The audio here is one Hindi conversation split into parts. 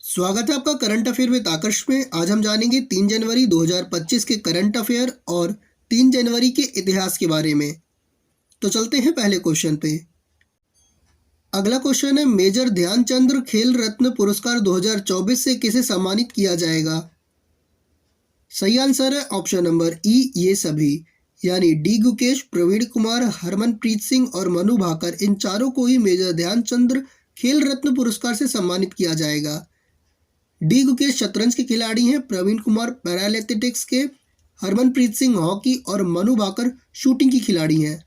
स्वागत है आपका करंट अफेयर विद आकर्ष में। आज हम जानेंगे 3 जनवरी 2025 के करंट अफेयर और 3 जनवरी के इतिहास के बारे में। तो चलते हैं पहले क्वेश्चन पे। अगला क्वेश्चन है, मेजर ध्यानचंद खेल रत्न पुरस्कार 2024 से किसे सम्मानित किया जाएगा? सही आंसर है ऑप्शन नंबर ई, ये सभी, यानी डी गुकेश, प्रवीण कुमार, हरमनप्रीत सिंह और मनु भाकर, इन चारों को ही मेजर ध्यानचंद खेल रत्न पुरस्कार से सम्मानित किया जाएगा। डी गुकेश शतरंज के खिलाड़ी हैं, प्रवीण कुमार पैराएथलेटिक्स के, हरमनप्रीत सिंह हॉकी और मनु भाकर शूटिंग की खिलाड़ी हैं।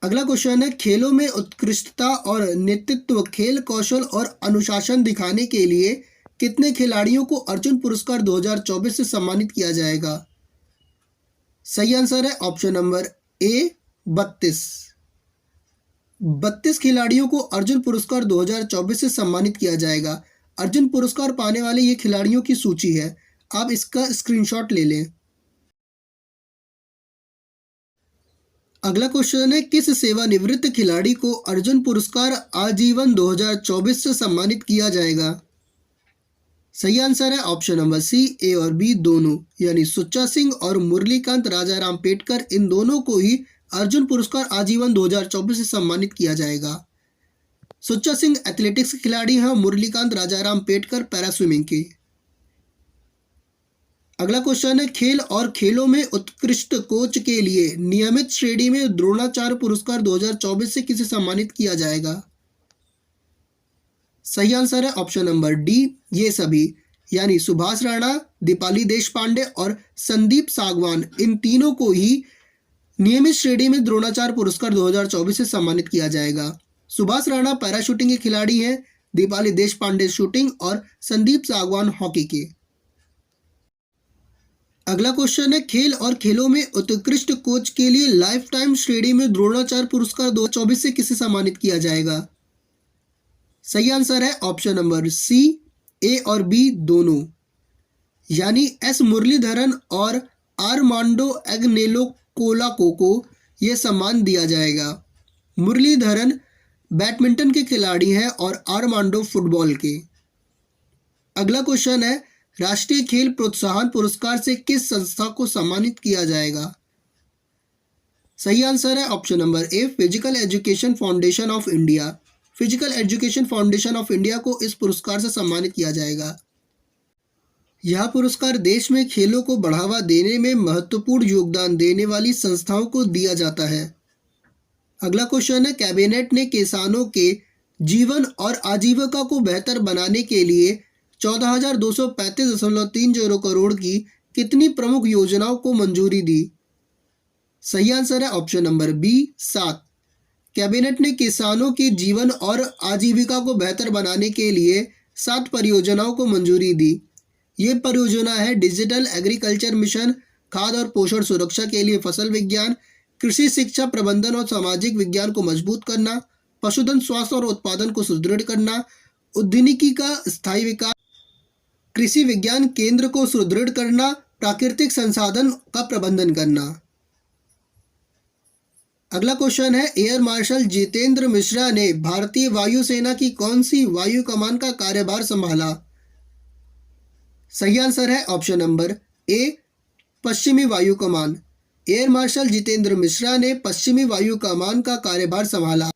अगला क्वेश्चन है, खेलों में उत्कृष्टता और नेतृत्व, खेल कौशल और अनुशासन दिखाने के लिए कितने खिलाड़ियों को अर्जुन पुरस्कार 2024 से सम्मानित किया जाएगा? सही आंसर है ऑप्शन नंबर ए, 32। 32 खिलाड़ियों को अर्जुन पुरस्कार 2024 से सम्मानित किया जाएगा। अर्जुन पुरस्कार पाने वाले ये खिलाड़ियों की सूची है, आप इसका स्क्रीनशॉट ले लें। अगला क्वेश्चन है, किस सेवानिवृत्त खिलाड़ी को अर्जुन पुरस्कार आजीवन 2024 से सम्मानित किया जाएगा? सही आंसर है ऑप्शन नंबर सी, ए और बी दोनों, यानी सुच्चा सिंह और मुरलीकांत राजाराम पेटकर, इन दोनों को ही अर्जुन पुरस्कार आजीवन 2024 से सम्मानित किया जाएगा। सुच्चा सिंह एथलेटिक्स के खिलाड़ी हैं, मुरलीकांत राजाराम पेटकर पैरा स्विमिंग के। अगला क्वेश्चन है, खेल और खेलों में उत्कृष्ट कोच के लिए नियमित श्रेणी में द्रोणाचार्य पुरस्कार 2024 से किसे सम्मानित किया जाएगा? सही आंसर है ऑप्शन नंबर डी, ये सभी, यानी सुभाष राणा, दीपाली देशपांडे और संदीप सागवान, इन तीनों को ही नियमित श्रेणी में द्रोणाचार्य पुरस्कार 2024 से सम्मानित किया जाएगा। सुभाष राणा पैरा शूटिंग के खिलाड़ी हैं, दीपाली देशपांडे शूटिंग और संदीप सागवान हॉकी के। अगला क्वेश्चन है, खेल और खेलों में उत्कृष्ट कोच के लिए लाइफ टाइम श्रेणी में द्रोणाचार्य पुरस्कार 2024 से किसे सम्मानित किया जाएगा? सही आंसर है ऑप्शन नंबर सी, ए और बी दोनों, यानी एस मुरलीधरन और आर्मांडो एग्नेलो कोलाको को यह सम्मान दिया जाएगा। मुरलीधरन बैडमिंटन के खिलाड़ी हैं और आर्मांडो फुटबॉल के। अगला क्वेश्चन है, राष्ट्रीय खेल प्रोत्साहन पुरस्कार से किस संस्था को सम्मानित किया जाएगा? सही आंसर है option number A, physical education foundation of India. Physical education foundation of India को इस पुरस्कार से सम्मानित किया जाएगा। यह पुरस्कार देश में खेलों को बढ़ावा देने में महत्वपूर्ण योगदान देने वाली संस्थाओं को दिया जाता है। अगला क्वेश्चन है, कैबिनेट ने किसानों के जीवन और आजीविका को बेहतर बनाने के लिए 14,235.30 करोड़ की कितनी प्रमुख योजनाओं को मंजूरी दी? सही आंसर है ऑप्शन नंबर बी, 7। कैबिनेट ने किसानों के जीवन और आजीविका को बेहतर बनाने के लिए 7 परियोजनाओं को मंजूरी दी। ये परियोजना है डिजिटल एग्रीकल्चर मिशन, खाद्य और पोषण सुरक्षा के लिए फसल विज्ञान, कृषि शिक्षा प्रबंधन और सामाजिक विज्ञान को मजबूत करना, पशुधन स्वास्थ्य और उत्पादन को सुदृढ़ करना, उद्यानिकी का स्थायी विकास, कृषि विज्ञान केंद्र को सुदृढ़ करना, प्राकृतिक संसाधन का प्रबंधन करना। अगला क्वेश्चन है, एयर मार्शल जितेंद्र मिश्रा ने भारतीय वायुसेना की कौन सी वायु कमान का कार्यभार संभाला? सही आंसर है ऑप्शन नंबर ए, पश्चिमी वायु कमान। एयर मार्शल जितेंद्र मिश्रा ने पश्चिमी वायु कमान का कार्यभार संभाला।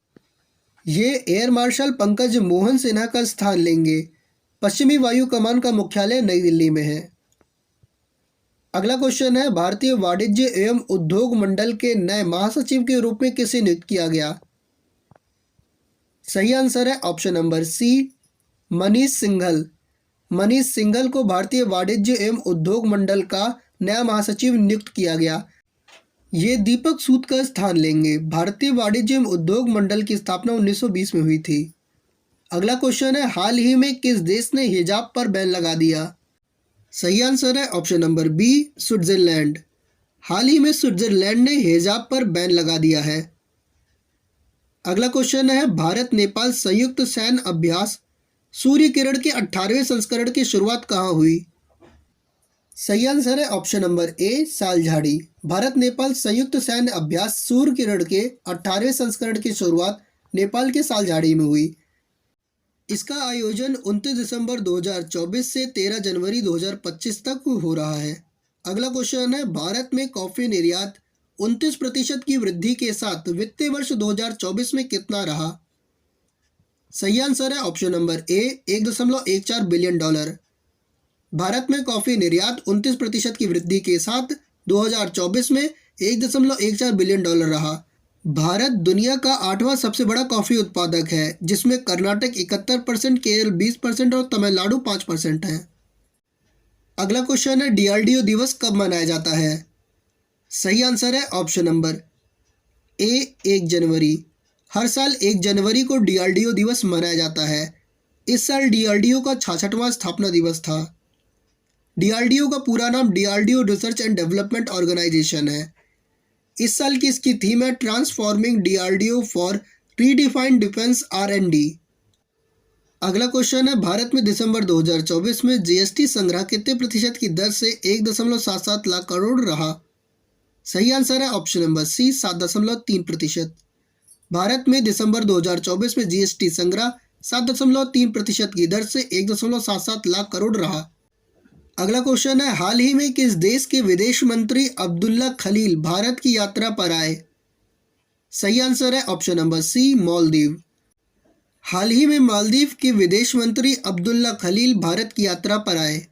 ये एयर मार्शल पंकज मोहन सिन्हा का स्थान लेंगे। पश्चिमी वायु कमान का मुख्यालय नई दिल्ली में है। अगला क्वेश्चन है, भारतीय वाणिज्य एवं उद्योग मंडल के नए महासचिव के रूप में किसे नियुक्त किया गया? सही आंसर है option number C, Manish Singhal. Manish Singhal को भारतीय वाणिज्य एवं उद्योग मंडल का नया महासचिव नियुक्त किया गया। ये दीपक सूद का स्थान लेंगे। भारतीय वाणिज्य एवं उद्योग मंडल की स्थापना 1920 में हुई थी। अगला क्वेश्चन है, हाल ही में किस देश ने हिजाब पर बैन लगा दिया? सही आंसर है ऑप्शन नंबर बी, स्विट्जरलैंड। हाल ही में स्विट्जरलैंड ने हिजाब पर बैन लगा दिया है। अगला क्वेश्चन है, भारत नेपाल संयुक्त सैन्य अभ्यास सूर्य किरण के 18वें संस्करण की शुरुआत कहाँ हुई? सही आंसर है option number A, Saljhadi. Bharat Nepal संयुक्त सैन्य अभ्यास सूर्य किरण के 18वें संस्करण की शुरुआत नेपाल के सालझाड़ी में हुई। इसका आयोजन 29 दिसंबर 2024 से 13 जनवरी 2025 तक हो रहा है। अगला क्वेश्चन है, भारत में कॉफी निर्यात 29% की वृद्धि के साथ वित्तीय वर्ष 2024 में कितना रहा? सही आंसर है ऑप्शन नंबर ए, $1.14 बिलियन। भारत में कॉफी निर्यात 29% की वृद्धि के साथ 2024 में $1.14 बिलियन रहा। भारत दुनिया का 8वां सबसे बड़ा कॉफी उत्पादक है, जिसमें कर्नाटक 71%, केरल 20% और तमिलनाडु 5% है। अगला क्वेश्चन है, डीआरडीओ दिवस कब मनाया जाता है? सही आंसर है ऑप्शन नंबर ए, 1 जनवरी। हर साल 1 जनवरी को डीआरडीओ दिवस मनाया जाता है। इस साल डीआरडीओ का 66वां स्थापना दिवस था। डीआरडीओ का पूरा नाम DRDO research and development organisation है। इस साल की इसकी थीम है transforming DRDO for redefined defence R&D। अगला क्वेश्चन है, भारत में दिसंबर 2024 में जीएसटी संग्रह कितने प्रतिशत की दर से 1.77 लाख करोड़ रहा? सही आंसर है ऑप्शन नंबर सी, 7.3%। भारत में दिसंबर 2024 में जीएसटी संग्रह 7.3% की दर से 1.77 लाख करोड़ रहा। अगला क्वेश्चन है, हाल ही में किस देश के विदेश मंत्री अब्दुल्ला खलील भारत की यात्रा पर आए? सही आंसर है ऑप्शन नंबर सी, मालदीव। हाल ही में मालदीव के विदेश मंत्री अब्दुल्ला खलील भारत की यात्रा पर आए।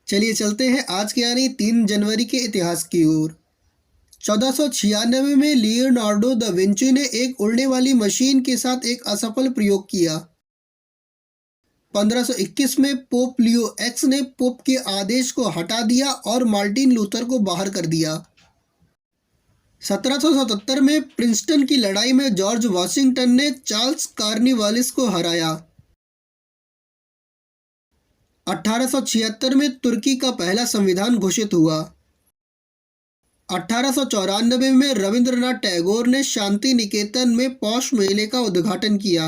चलिए चलते हैं आज के यानी 3 जनवरी के इतिहास की ओर। 1496 में लियोनार्डो दा विंची ने एक उड़ने वाली मशीन के साथ एक असफल प्रयोग किया। 1521 में पोप लियो एक्स ने पोप के आदेश को हटा दिया और मार्टिन लूथर को बाहर कर दिया। 1777 में प्रिंसटन की लड़ाई में जॉर्ज वाशिंगटन ने चार्ल्स कॉर्नवालिस को हराया। 1876 में तुर्की का पहला संविधान घोषित हुआ। 1894 में रविंद्रनाथ टैगोर ने शांति निकेतन में पौष मेले का उद्घाटन किया।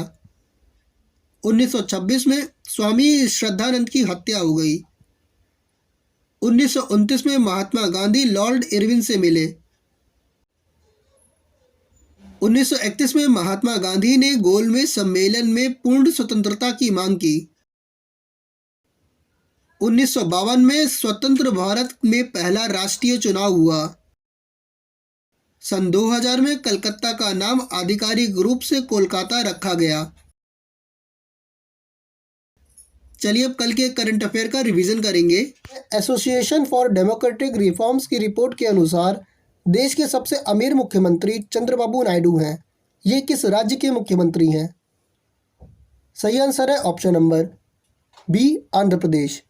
1926 में स्वामी श्रद्धानंद की हत्या हो गई। 1929 में महात्मा गांधी लॉर्ड इरविन से मिले। 1931 में महात्मा गांधी ने गोलमेज सम्मेलन में पूर्ण स्वतंत्रता की मांग की। 1952 में स्वतंत्र भारत में पहला राष्ट्रीय चुनाव हुआ। सन 2000 में कलकत्ता का नाम आधिकारिक रूप से कोलकाता रखा गया। चलिए अब कल के करंट अफेयर का रिवीजन करेंगे। एसोसिएशन फॉर डेमोक्रेटिक रिफॉर्म्स की रिपोर्ट के अनुसार देश के सबसे अमीर मुख्यमंत्री चंद्रबाबू नायडू हैं। ये किस राज्य के मुख्यमंत्री हैं? सही आंसर है option number B, Andhra Pradesh.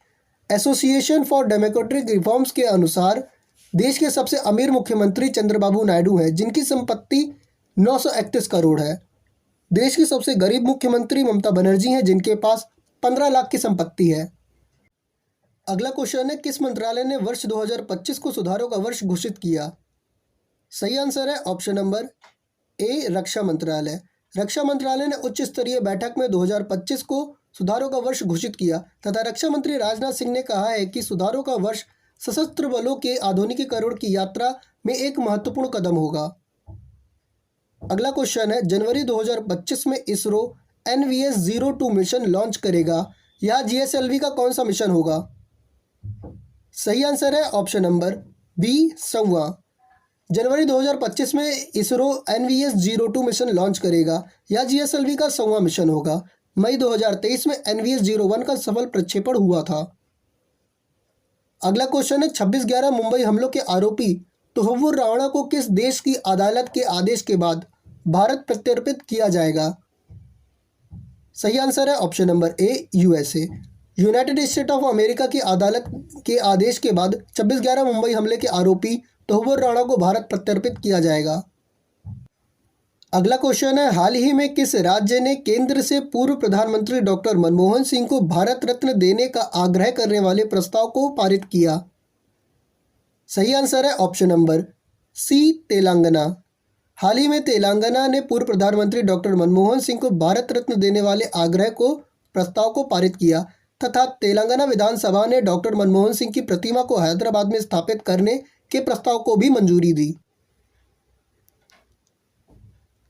Association for democratic reforms के अनुसार देश के सबसे अमीर मुख्यमंत्री चंद्रबाबू नायडू हैं, जिनकी संपत्ति 931 करोड़ है। देश की सबसे गरीब मुख्यमंत्री ममता बनर्जी हैं, जिनके पास 15 लाख की संपत्ति है। अगला क्वेश्चन है, किस मंत्रालय ने वर्ष 2025 को सुधारों का वर्ष घोषित किया? सही आंसर है ऑप्शन नंबर ए, रक्षा मंत्रालय। रक्षा मंत्रालय ने उच्च स्तरीय बैठक में 2025 को सुधारों का वर्ष घोषित किया तथा रक्षा मंत्री राजनाथ सिंह ने कहा है कि सुधारों का वर्ष सशस्त्र बलों के आधुनिकीकरण की यात्रा में एक महत्वपूर्ण कदम होगा। अगला क्वेश्चन है, जनवरी 2025 में इसरो NVS-02 मिशन लॉन्च करेगा। यह GSLV का कौन सा मिशन होगा? सही आंसर है ऑप्शन नंबर बी, संवा। जनवरी 2025 में इसरो NVS-02 मिशन लॉन्च करेगा। यह GSLV का 100वां मिशन होगा। मई 2023 में NVS-01 का सफल प्रक्षेपण हुआ था। अगला क्वेश्चन है, 26/11 मुंबई हमलों के आरोपी तोहव्वुर राणा को किस देश की अदालत के आदेश के बाद भारत प्रत्यर्पित किया जाएगा? सही आंसर है option number A, USA। United state of America की अदालत के आदेश के बाद 26/11 मुंबई हमले के आरोपी तोहव्वुर राणा को भारत प्रत्यर्पित किया जाएगा। अगला क्वेश्चन है, हाल ही में किस राज्य ने केंद्र से पूर्व प्रधानमंत्री डॉक्टर मनमोहन सिंह को भारत रत्न देने का आग्रह करने वाले प्रस्ताव को पारित किया? सही आंसर है ऑप्शन नंबर सी, तेलंगाना। हाल ही में तेलंगाना ने पूर्व प्रधानमंत्री डॉक्टर मनमोहन सिंह को भारत रत्न देने वाले आग्रह को प्रस्ताव को पारित किया तथा तेलंगाना विधानसभा ने डॉक्टर मनमोहन सिंह की प्रतिमा को हैदराबाद में स्थापित करने के प्रस्ताव को भी मंजूरी दी।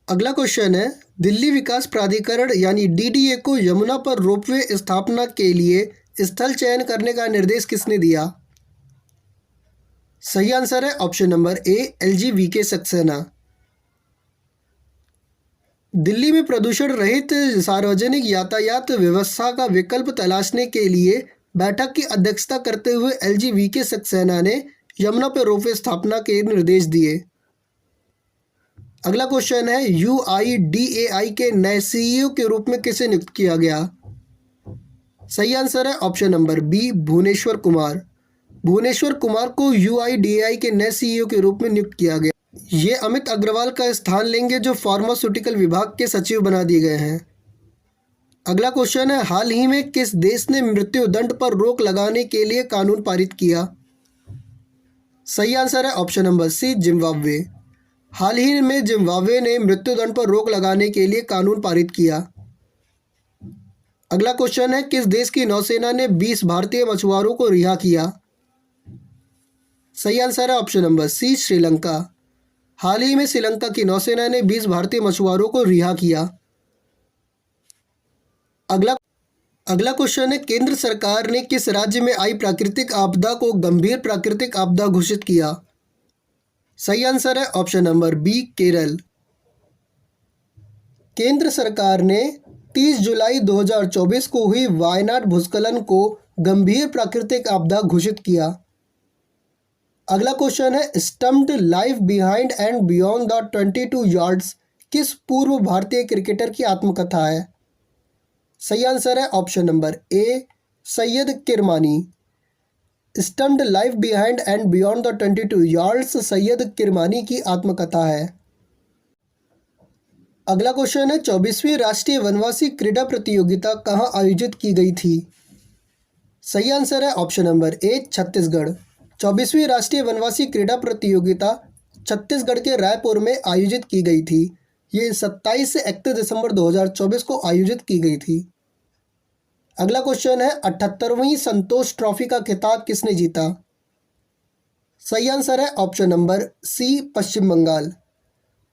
अगला क्वेश्चन है, दिल्ली विकास प्राधिकरण यानी डीडीए को यमुना पर रोपवे स्थापना के लिए स्थल चयन करने का निर्देश किसने दिया? सही आंसर है ऑप्शन नंबर ए, LGVK सक्सेना। दिल्ली में प्रदूषण रहित सार्वजनिक यातायात व्यवस्था का विकल्प तलाशने के लिए बैठक की अध्यक्षता करते हुए LGVK सक्सेना ने यमुना पर रोपवे स्थापना के निर्देश दिए। अगला क्वेश्चन है, UIDAI के नए CEO के रूप में किसे नियुक्त किया गया? सही आंसर है option number B, Bhuvneshwar Kumar. Bhuvneshwar Kumar को UIDAI के नए CEO के रूप में नियुक्त किया गया। ये अमित अग्रवाल का स्थान लेंगे जो फार्मास्यूटिकल विभाग के सचिव बना दिए गए हैं। अगला क्वेश्चन है, हाल ही में किस देश ने मृत्युदंड पर रोक लगाने के लिए कानून पारित किया? सही आंसर है ऑप्शन नंबर सी, जिम्बाब्वे। हाल ही में जिम्बाब्वे ने मृत्युदंड पर रोक लगाने के लिए कानून पारित किया। अगला क्वेश्चन है, किस देश की नौसेना ने 20 भारतीय मछुआरों को रिहा किया? सही आंसर है ऑप्शन नंबर सी, श्रीलंका। हाल ही में श्रीलंका की नौसेना ने 20 भारतीय मछुआरों को रिहा किया। अगला क्वेश्चन है, केंद्र सरकार ने किस राज्य में आई प्राकृतिक आपदा को गंभीर प्राकृतिक आपदा घोषित किया? सही आंसर है ऑप्शन नंबर बी, केरल। केंद्र सरकार ने 30 जुलाई 2024 को हुई वायनाड भूस्खलन को गंभीर प्राकृतिक आपदा घोषित किया। अगला क्वेश्चन है, stumped life behind and beyond the 22 yards किस पूर्व भारतीय क्रिकेटर की आत्मकथा है? सही आंसर है option number A, Syed Kirmani. Stumped life behind and beyond the 22 yards Syed Kirmani की आत्मकथा है। अगला क्वेश्चन है, 24वीं राष्ट्रीय वनवासी क्रीड़ा प्रतियोगिता कहाँ आयोजित की गई थी? सही आंसर है ऑप्शन नंबर ए, छत्तीसगढ़। 24वीं राष्ट्रीय वनवासी क्रीड़ा प्रतियोगिता छत्तीसगढ़ के रायपुर में आयोजित की गई थी। ये 27 से 31 दिसंबर 2024 को आयोजित की गई थी। अगला क्वेश्चन है, 78वीं संतोष ट्रॉफी का खिताब किसने जीता? सही आंसर है ऑप्शन नंबर सी, पश्चिम बंगाल।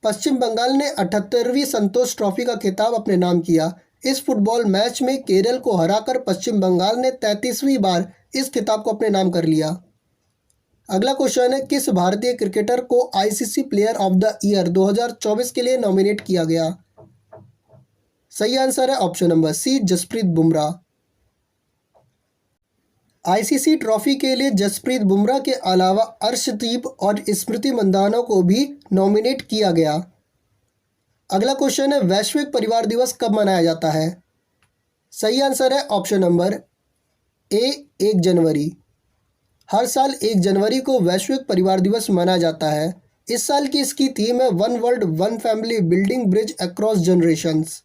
पश्चिम बंगाल ने 78वीं संतोष ट्रॉफी का खिताब अपने नाम किया। इस फुटबॉल मैच में केरल को हराकर पश्चिम बंगाल ने 33वीं बार इस खिताब को अपने नाम कर लिया। अगला क्वेश्चन है, किस भारतीय क्रिकेटर को ICC player of the year 2024 के लिए नॉमिनेट किया गया? सही आंसर है option number C, Jasprit Bumrah. ICC trophy के लिए जसप्रीत बुमराह के अलावा अर्शदीप और स्मृति मंदाना को भी नॉमिनेट किया गया। अगला क्वेश्चन है, वैश्विक परिवार दिवस कब मनाया जाता है? सही आंसर है ऑप्शन नंबर ए, 1 जनवरी। हर साल 1 जनवरी को वैश्विक परिवार दिवस मनाया जाता है। इस साल की इसकी थीम है one world one family building bridge across generations.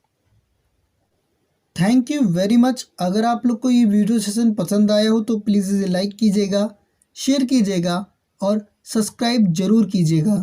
Thank you very much. अगर आप लोग को ये वीडियो सेशन पसंद आया हो तो प्लीज़ इसे लाइक कीजिएगा, शेयर कीजिएगा और सब्सक्राइब ज़रूर कीजिएगा।